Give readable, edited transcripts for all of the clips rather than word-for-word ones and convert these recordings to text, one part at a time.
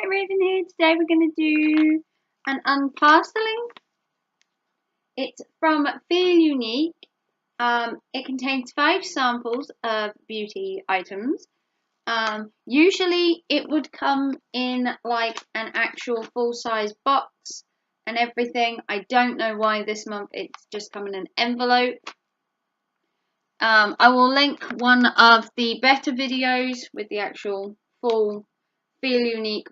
White Raven here. Today we're going to do an unparceling. It's from Feel Unique. It contains 5 samples of beauty items. Usually it would come in like an actual full-size box and everything. I don't know why this month it's just come in an envelope. I will link one of the better videos with the actual full Feel Unique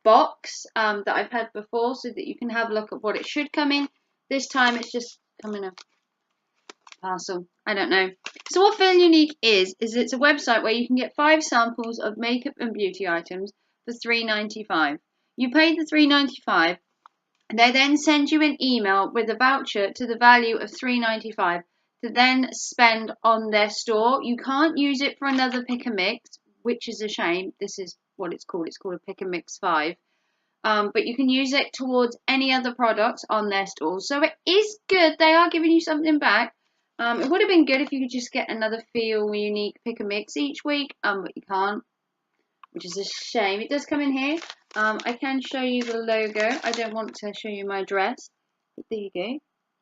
box that I've had before, so that you can have a look at what it should come in. This time it's just come in a parcel. I don't know. So what Feel Unique is it's a website where you can get 5 samples of makeup and beauty items for $3.95. You pay the $3.95 and they then send you an email with a voucher to the value of $3.95 to then spend on their store. You can't use it for another pick and mix, which is a shame. This is what it's called. It's called a pick and mix 5. But you can use it towards any other products on their store. So it is good. They are giving you something back. It would have been good if you could just get another Feel Unique pick and mix each week, but you can't, which is a shame. It does come in here. I can show you the logo. I don't want to show you my dress. But there you go.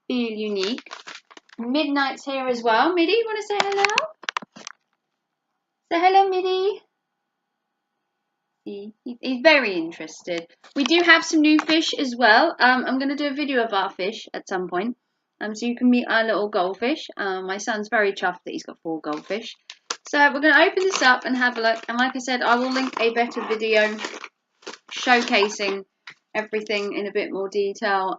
Feel Unique. Midnight's here as well. Middy, you want to say hello? Say hello, Middy. He's very interested. We do have some new fish as well. I'm going to do a video of our fish at some point. So you can meet our little goldfish. My son's very chuffed that he's got 4 goldfish. So we're going to open this up and have a look. And like I said, I will link a better video showcasing everything in a bit more detail.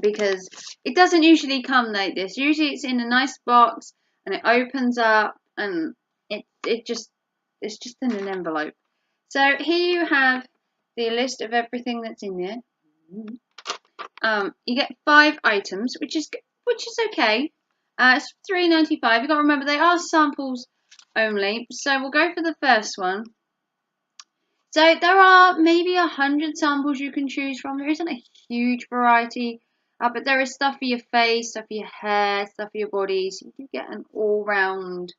Because it doesn't usually come like this. Usually it's in a nice box and it opens up and it's just in an envelope. So here you have the list of everything that's in there. You get 5 items, which is okay. It's $3.95. You've got to remember they are samples only. So we'll go for the first one. So there are maybe 100 samples you can choose from. There isn't a huge variety. But there is stuff for your face, stuff for your hair, stuff for your body. So you do get an all-round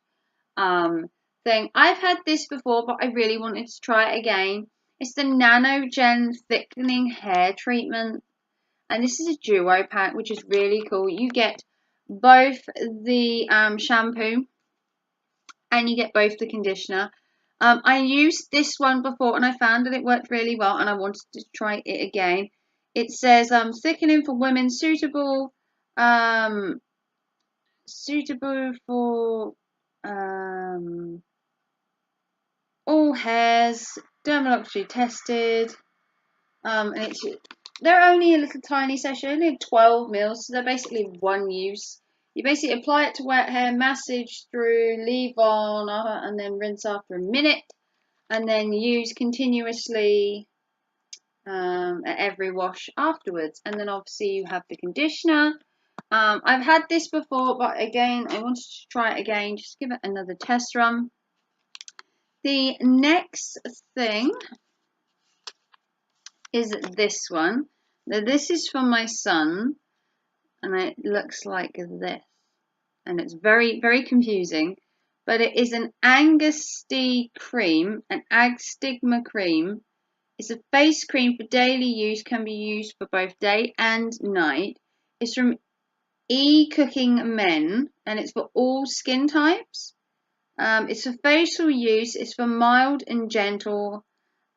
thing. I've had this before, but I really wanted to try it again. It's the NanoGen Thickening Hair Treatment. And this is a duo pack, which is really cool. You get both the shampoo and you get both the conditioner. I used this one before and I found that it worked really well and I wanted to try it again. It says thickening for women, suitable for all hairs, dermatologically tested, and they're only a little tiny sachet, only 12 mils, so they're basically one use. You basically apply it to wet hair, massage through, leave on, and then rinse after a minute, and then use continuously at every wash afterwards. And then obviously you have the conditioner. I've had this before, but again I wanted to try it again, just give it another test run. The next thing is this one. Now this is for my son and it looks like this, and it's very, very confusing, but it is an Angusti cream, an Agstigma cream. It's a face cream for daily use, can be used for both day and night. It's from E-Cooking Men and it's for all skin types. It's for facial use, it's for mild and gentle,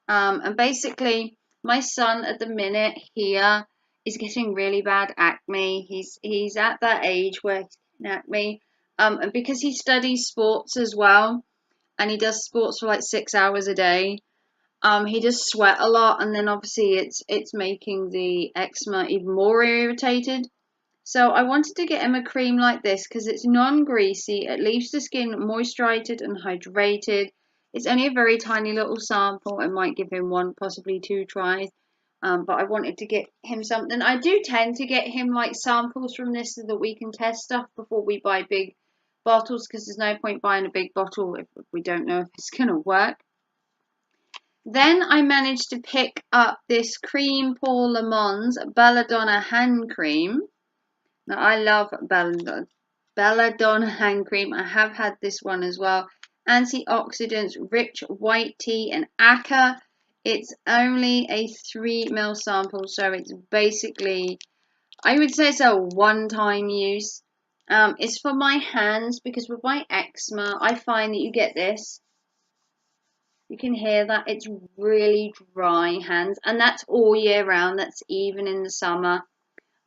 and basically my son at the minute here is getting really bad acne. He's at that age where he's getting acne, and because he studies sports as well and he does sports for like 6 hours a day, he does sweat a lot, and then obviously it's making the eczema even more irritated. So I wanted to get him a cream like this because it's non-greasy, it leaves the skin moisturized and hydrated. It's only a very tiny little sample. I might give him 1, possibly 2 tries. But I wanted to get him something. I do tend to get him like samples from this so that we can test stuff before we buy big bottles, because there's no point buying a big bottle if we don't know if it's going to work. Then I managed to pick up this Cream Paul Le Mons Belladonna Hand Cream. Now I love Belladonna Hand Cream. I have had this one as well. Antioxidants, rich white tea and aca. It's only a 3 ml sample, so it's basically, I would say it's a one-time use. It's for my hands because with my eczema, I find that you get this. You can hear that it's really dry hands, and that's all year round. That's even in the summer,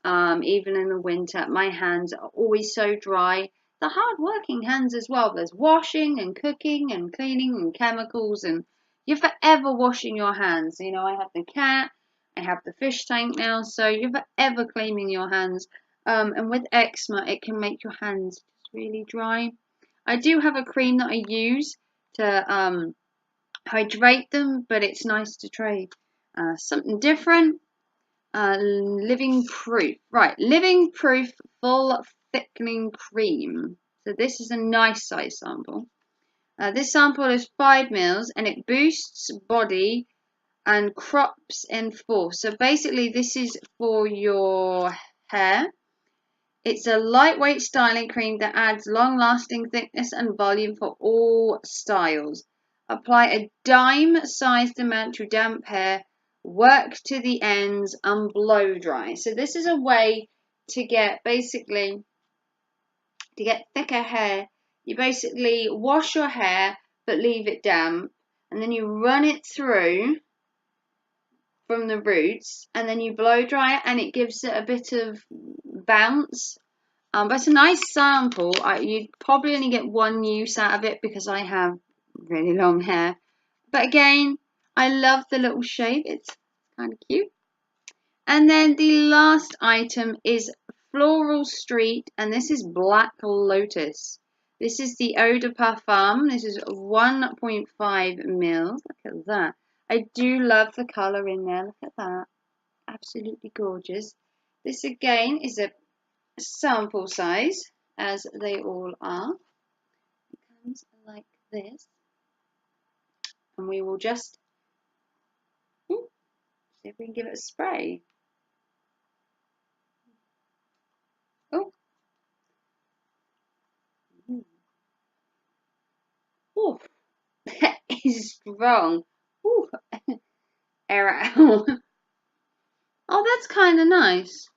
even in the winter. My hands are always so dry. The hard-working hands as well. There's washing and cooking and cleaning and chemicals, and you're forever washing your hands. You know, I have the cat, I have the fish tank now, so you're forever cleaning your hands. And with eczema, it can make your hands really dry. I do have a cream that I use to hydrate them, but it's nice to try something different. Living Proof. Right, Living Proof Full Thickening Cream. So this is a nice size sample. This sample is 5 ml and it boosts body and crops in force. So basically this is for your hair. It's a lightweight styling cream that adds long-lasting thickness and volume for all styles. Apply a dime-sized amount to damp hair. Work to the ends and blow dry. So this is a way to get basically to get thicker hair. You basically wash your hair but leave it damp, and then you run it through from the roots, and then you blow dry it, and it gives it a bit of bounce. But it's a nice sample. You'd probably only get one use out of it because I have really long hair. But again, I love the little shape. It's kind of cute. And then the last item is Floral Street, and this is Black Lotus. This is the Eau de Parfum. This is 1.5 ml. Look at that. I do love the colour in there. Look at that. Absolutely gorgeous. This again is a sample size, as they all are. It comes like this. And we will just see if we can give it a spray. Oh. Ooh. That is strong. Ooh. Air it out. Oh, that's kind of nice.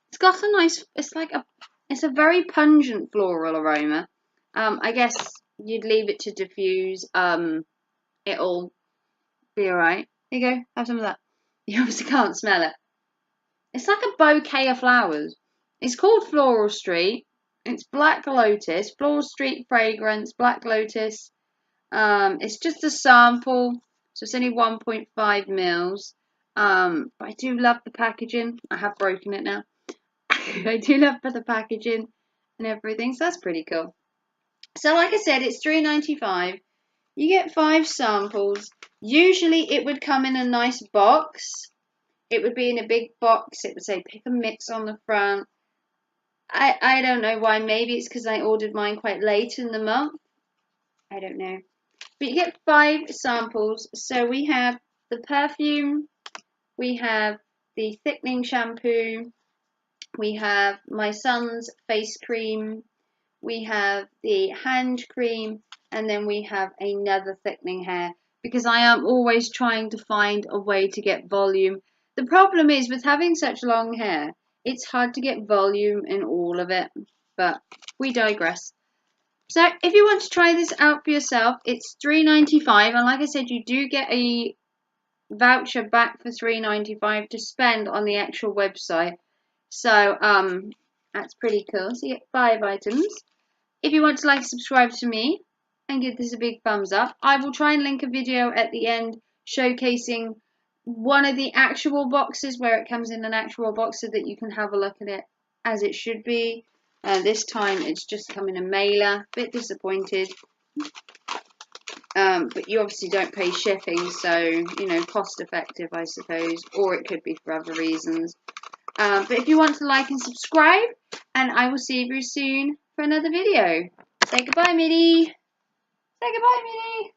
It's got a nice, it's a very pungent floral aroma. I guess you'd leave it to diffuse. It'll be alright. Here you go, have some of that. You obviously can't smell it. It's like a bouquet of flowers. It's called Floral Street. It's Black Lotus. Floral Street fragrance, Black Lotus. It's just a sample, so it's only 1.5 ml. But I do love the packaging. I have broken it now. I do love the packaging and everything, so that's pretty cool. So like I said, it's $3.95. You get 5 samples. Usually it would come in a nice box. It would be in a big box. It would say pick a mix on the front. I don't know why. Maybe it's because I ordered mine quite late in the month. I don't know. But you get 5 samples. So we have the perfume. We have the thickening shampoo. We have my son's face cream. We have the hand cream. And then we have another thickening hair. Because I am always trying to find a way to get volume. The problem is with having such long hair, it's hard to get volume in all of it. But we digress. So if you want to try this out for yourself, it's $3.95. And like I said, you do get a voucher back for $3.95 to spend on the actual website. So that's pretty cool. So you get 5 items. If you want to like and subscribe to me and give this a big thumbs up, I will try and link a video at the end showcasing one of the actual boxes where it comes in an actual box so that you can have a look at it as it should be. This time it's just come in a mailer. Bit disappointed. But you obviously don't pay shipping, so, you know, cost effective, I suppose. Or it could be for other reasons. But if you want to like and subscribe, and I will see you soon for another video. Say goodbye, Middy. Say goodbye, Middy.